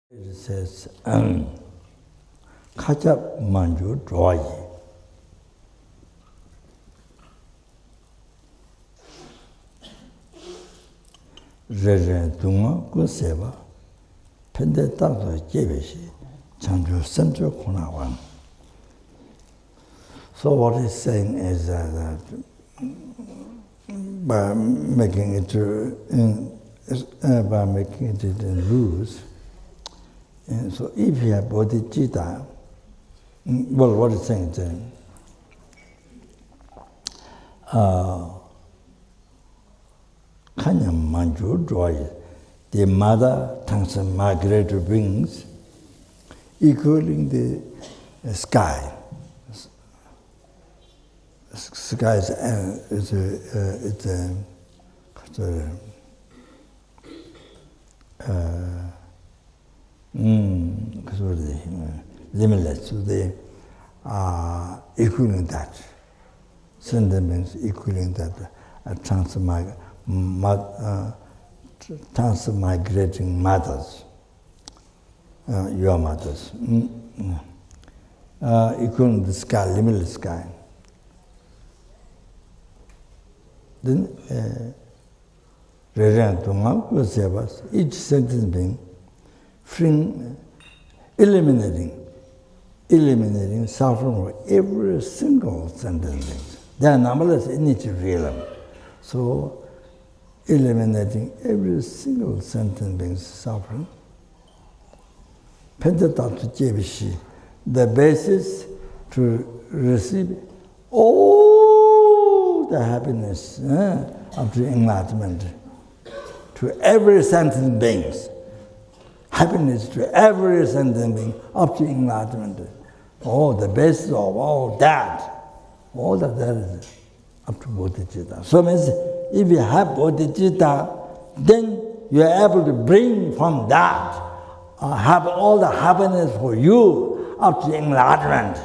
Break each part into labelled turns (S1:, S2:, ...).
S1: It says, Kathmandu dry. Rere dunga kuseva, pende takto jebeshi, chanju senju kunawan. So what he's saying is that by making it in rules, and so if you have bodhicitta, well, what he's saying is Kathmandu joy, the mother tongues and migratory beings, equaling the sky. Sky is limitless. So they are equaling that. Sentient means equaling that transmigrating mothers, your mothers, equaling the sky, limitless sky. Then, each sentient being, freeing, eliminating suffering for every single sentient being. They are numberless in each realm. So, eliminating every single sentient being's suffering. The basis to receive all the happiness of the enlightenment to every sentient being. Happiness to every sentient being up to enlightenment. Oh, the basis of all that is up to bodhicitta. So means if you have bodhicitta, then you are able to bring from that, have all the happiness for you up to enlightenment.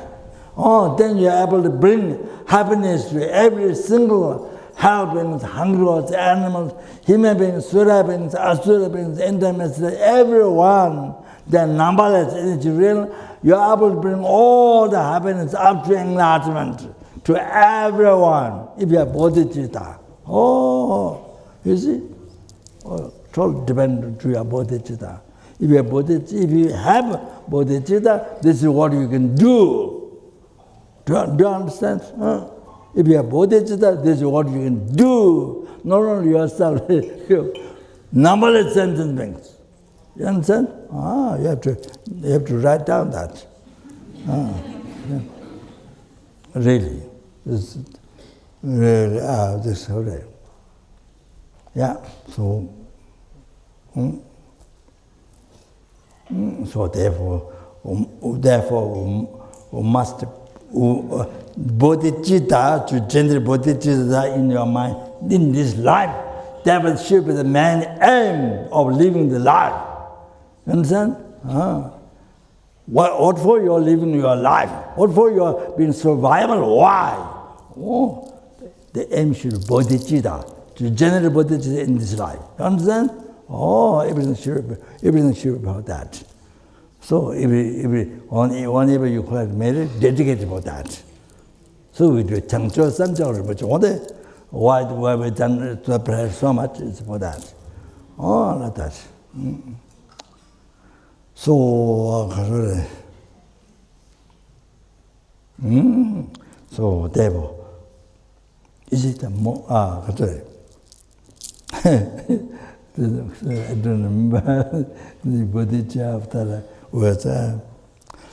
S1: Oh, then you are able to bring happiness to every single hell beings, hungry animals, human beings, sura beings, asura beings, intermediate, everyone, they are numberless in each realm. You are able to bring all the happiness up to enlightenment to everyone if you have bodhicitta. Oh, you see? Oh, it all depends on your bodhicitta. If you have bodhicitta, this is what you can do. Do you understand? If you have bodhicitta, this is what you can do. Not only yourself, numberless sentient beings. You understand? You have to write down that. Yeah. Really. This is really. Yeah. So therefore, we must bodhicitta, to generate bodhicitta in your mind in this life. That should be the main aim of living the life. You understand? What for you are living your life? What for you are being survival? Why? Oh, the aim should be bodhicitta, to generate bodhicitta in this life. You understand? Oh, everything should be about that. So whenever you collect merit, dedicate for that. So we do Changcho Sancho, but why we done to pray so much is for that. Oh, like that. So so therefore, is it a more I don't remember the bodhicitta after words.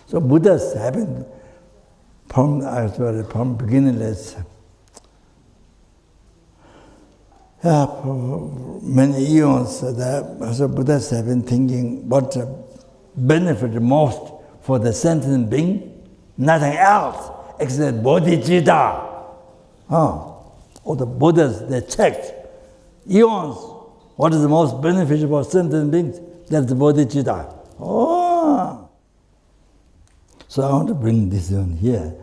S1: So Buddhas happened from beginningless. For many eons, so Buddhas have been thinking what benefit most for the sentient being, nothing else except bodhicitta. All the Buddhas, they checked eons. What is the most beneficial for sentient beings? That's the bodhicitta. Oh! So I want to bring this one here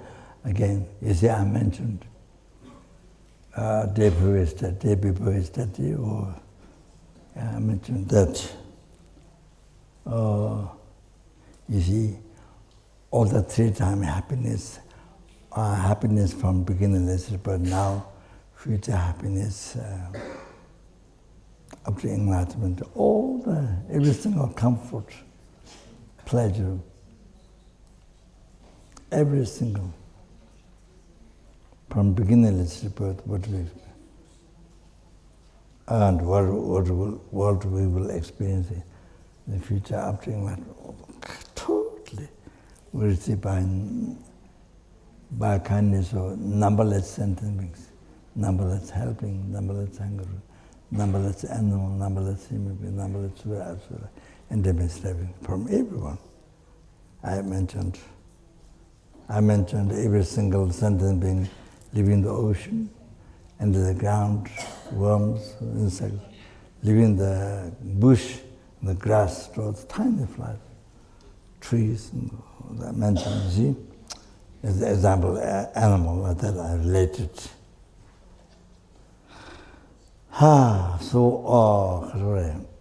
S1: again. You see, I mentioned day before yesterday, or I mentioned that You see, all the three-time happiness, happiness from beginningless, but now future happiness, up to enlightenment, every single comfort, pleasure, every single, from beginningless birth, what we and what we will experience in the future up to enlightenment, totally, we receive by kindness or numberless sentient beings, numberless helping, numberless hunger, numberless animal, numberless human being, numberless sura, and demonstrating from everyone. I mentioned every single sentient being living in the ocean, under the ground, worms, insects, living in the bush, the grass, tiny flies, trees, I mentioned, you see, as an example, animal that I related.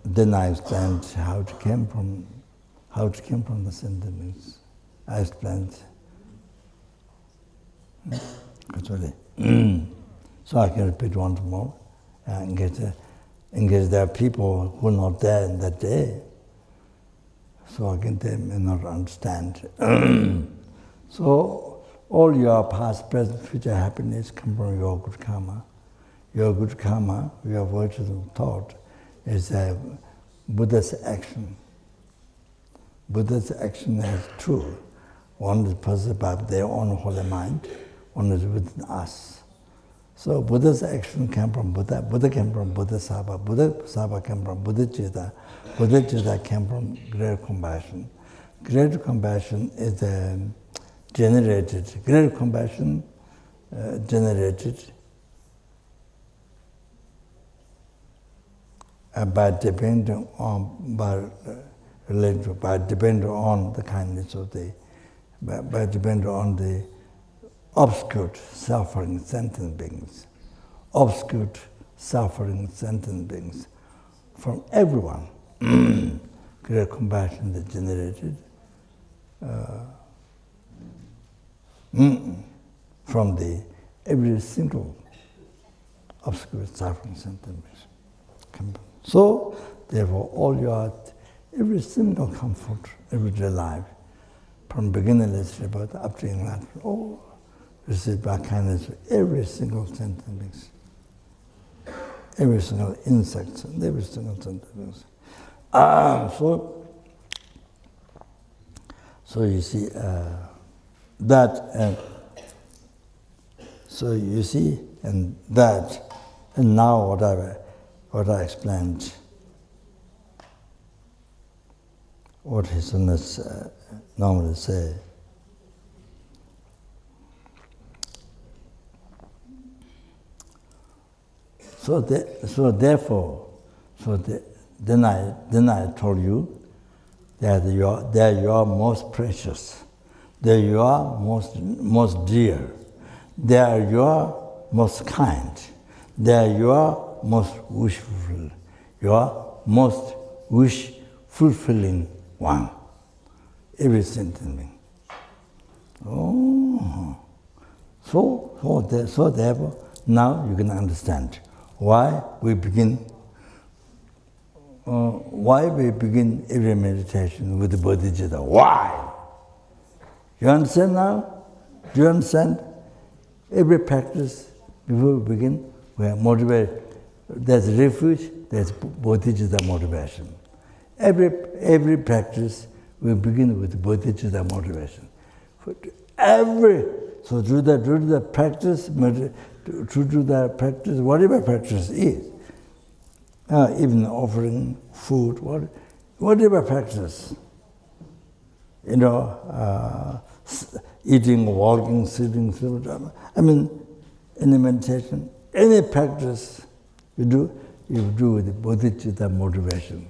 S1: Then I explained how it came from the sentiments. I explained. So I can repeat once more, in case there are people who are not there in that day, so again they may not understand. So all your past, present, future happiness come from your good karma. Your good karma, your virtues of thought, is a Buddha's action. Buddha's action is true. One is possessed by their own holy mind, one is within us. So Buddha's action came from Buddha, Buddha came from bodhisattva, bodhisattva came from bodhicitta, bodhicitta came from great compassion. Great compassion is generated by depending on the kindness of by depending on the obscured, suffering sentient beings, obscured, suffering sentient beings, from everyone. Great compassion is generated from every single obscure, suffering sentient beings. So, therefore, every single comfort, everyday life, from beginningless rebirth up to enlightenment, received by kindness of every single sentient beings, every single insect, and every single sentient beings. So you see and now what I explained, what His Holiness normally say. Then I told you that they're your most precious, they're your most dear, they are your most kind, they are your most wishful, your most wish-fulfilling one. Every sentient being. So therefore, now you can understand why we begin every meditation with the bodhicitta. Why? You understand now? Do you understand? Every practice, before we begin, we are motivated. There's refuge, there's bodhicitta motivation. Every practice, we begin with bodhicitta motivation. So through the practice, whatever practice is, even offering food, whatever practice, eating, walking, sitting, any meditation, any practice you do with bodhicitta motivation.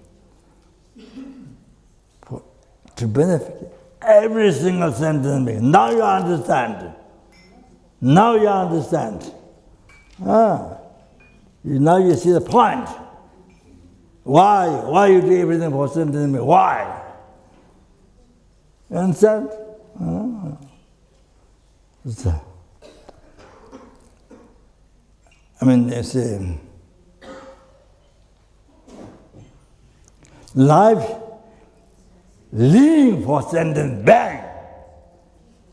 S1: To benefit every single sentient being. Now you understand. Now you understand. Now you see the point. Why you do everything for sentient being? Why? You understand? I mean, they say, life, living for sentient being,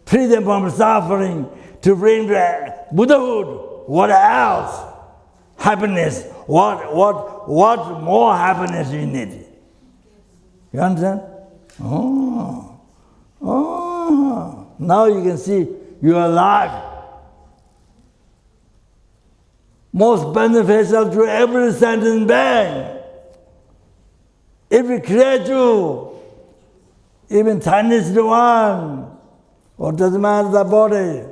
S1: freedom from suffering, to bring to Buddhahood. What else? Happiness. What more happiness you need? You understand? Now you can see your life most beneficial to every sentient being, every creature, even tiniest one. What doesn't matter the body?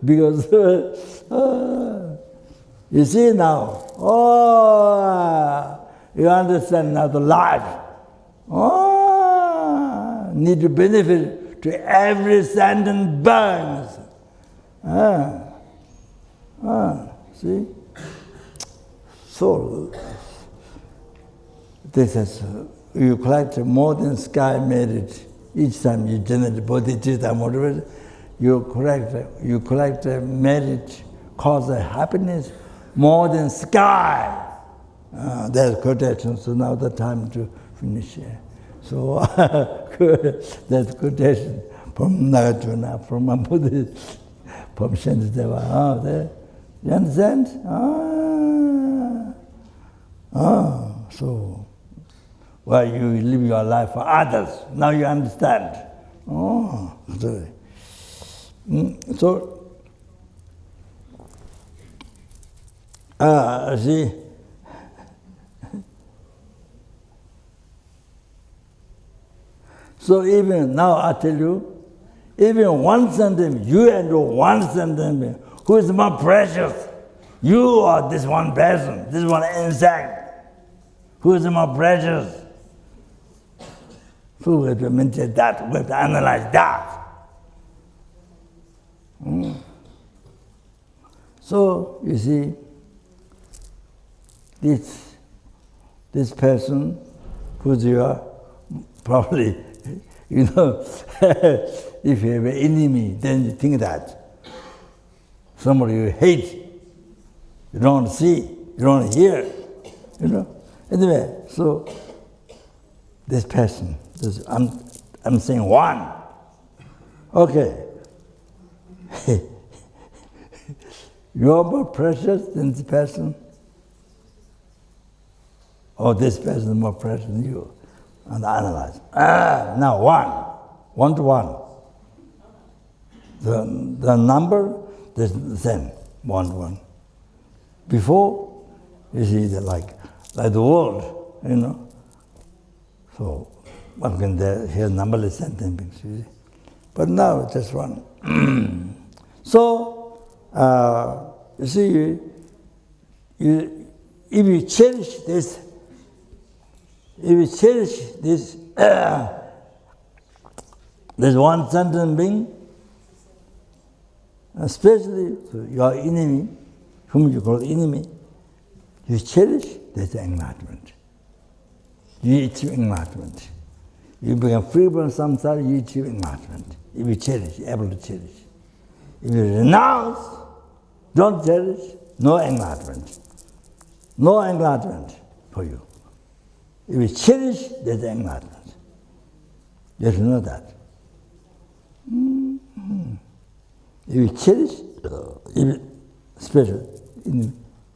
S1: Because you see now, you understand now the life. Need to benefit to every sentient being. See? So, this is, you collect more than sky merit. Each time you generate bodhichitta, whatever, you collect merit, cause happiness more than sky. There's quotation, so now the time to finish here. So, that's quotation from Nagarjuna, from a Buddhist, from Shantideva. You understand? So, well, you live your life for others. Now you understand. Sorry. So, see, so even now I tell you, even one sentence, you and one sentence, who is more precious? You or this one person, this one insect? Who is more precious? So we have to mention that, we have to analyze that. So, you see, this person who's your, probably, you know, if you have an enemy, then you think that. Somebody you hate, you don't see, you don't hear, you know. Anyway, so this person, I'm saying one. Okay. You're more precious than this person? Or this person is more precious than you? And analyze. Now one to one. The number is the same, 1 to 1. Before, you see, like the world, you know. So, one can hear numberless sentences, you see. But now, just one. So, you see, if you cherish this, this one sentient being, especially your enemy, whom you call enemy, you cherish, there's enlightenment. You achieve enlightenment. You become free from samsara, you achieve enlightenment. If you cherish, able to cherish. If you renounce, don't cherish, no enlightenment. No enlightenment for you. If you cherish, there's enlightenment. You have to know that. If you cherish, if you special,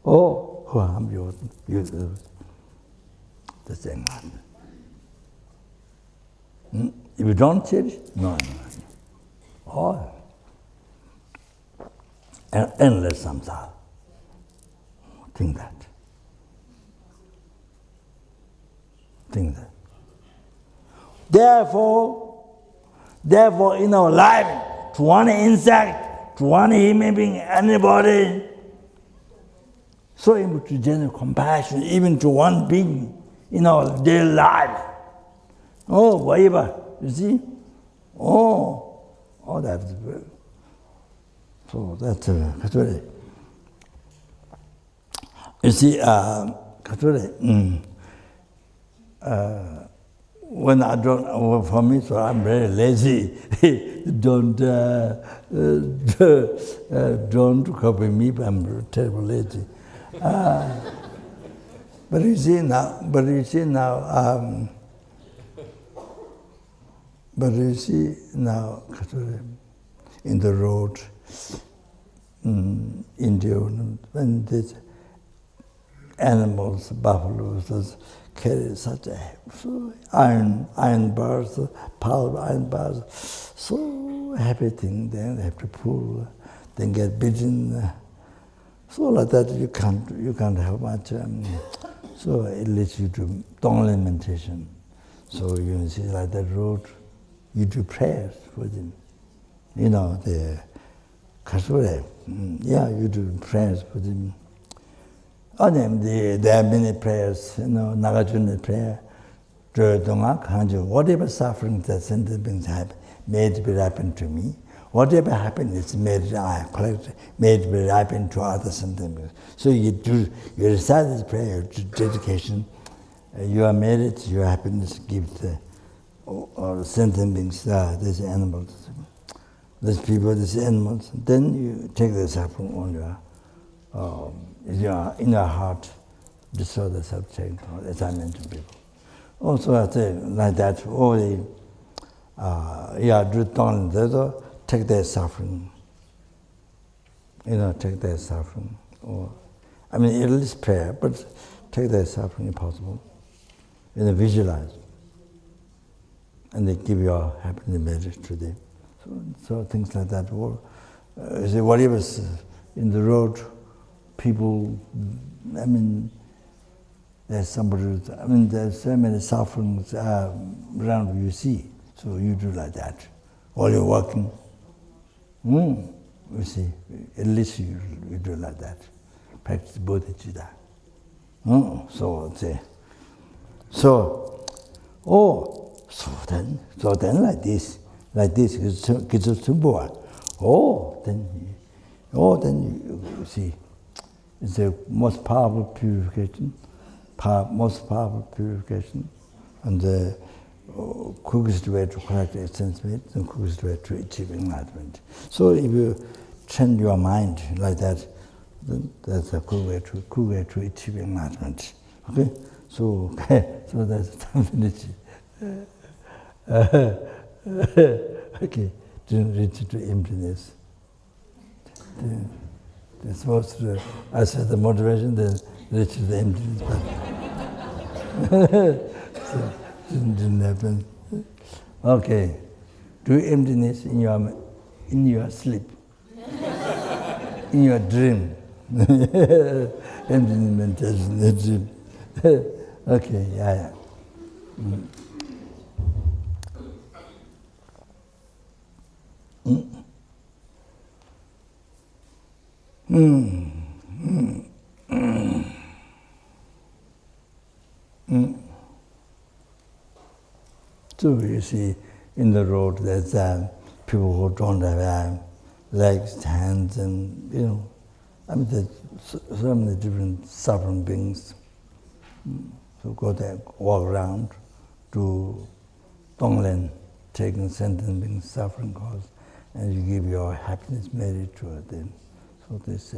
S1: who harm you, that's enlightenment. If you don't cherish, no enlightenment. Endless samsara. Think that. Think that. Therefore, in our life, to one insect, to one human being, anybody, so able to generate compassion, even to one being in our daily life. Whatever, you see? That's good. So that's Kathmandu. You see, Kathmandu, when I don't, for me, so I'm very lazy. don't copy me, but I'm terrible lazy. But you see now, in the road, India, when these animals, buffaloes, carry such iron bars, power iron bars, so heavy thing, then they have to pull, then get beaten. So like that you can't have much. So it leads you to Tonglen meditation. So you see like that road, you do prayers for them. You know, the Kasure, you do prayers for them. There are many prayers, Nagarjuna prayer, whatever suffering that sentient beings have, may it be happen to me. Whatever happiness may it be happen to other sentient beings. So you recite this prayer, dedication, your merit, your happiness, give the sentient beings, these animals, these people, these animals. Then you take the suffering on in your heart, destroy the subject, as I mentioned before. Also, I say like that, take their suffering. Take their suffering. At least prayer, but take their suffering if possible. Visualize. And they give your happiness measure to them. So things like that. Whatever's in the road, people, there's somebody, there's so many sufferings around you see. So you do like that. While you're walking, you see, at least you do like that. Practice Bodhichitta. So then like this, then you see, it's the most powerful purification, and the quickest way to correct essence and quickest way to achieve enlightenment. So if you train your mind like that, then that's a quick way to achieve enlightenment. Okay? So that's finished. Okay, to reach to emptiness. They're supposed to, I said the motivation, then reach to the emptiness. So didn't happen. Okay, do emptiness in your sleep, in your dream. Emptiness meditation in the dream. Okay, yeah. So you see, in the road, there's people who don't have legs, hands, and there's so many different suffering beings. So go there, walk around, do Tonglen, taking sentient beings suffering cause, and you give your happiness merit to them. So this,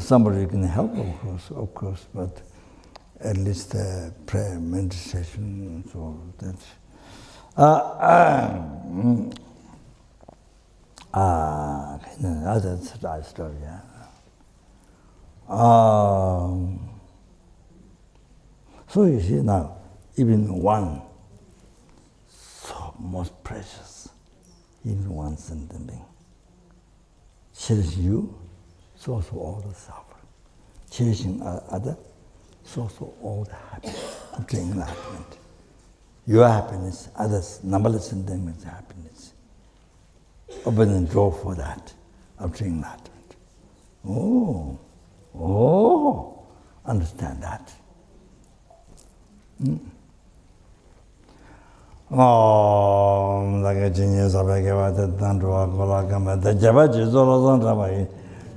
S1: somebody can help, of course, but at least prayer, meditation, so that's. That's a nice story. Yeah. So you see now, even one, so most precious, even one sentient being. Cherish you, so also all the suffering. Cherishing other, so also all the happiness of the enlightenment. Your happiness, others, numberless sentient beings' happiness. Open the door for that, of the enlightenment. Understand that. Like a genius of a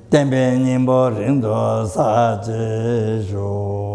S1: Tempe Nimbo Rindo Saji Shu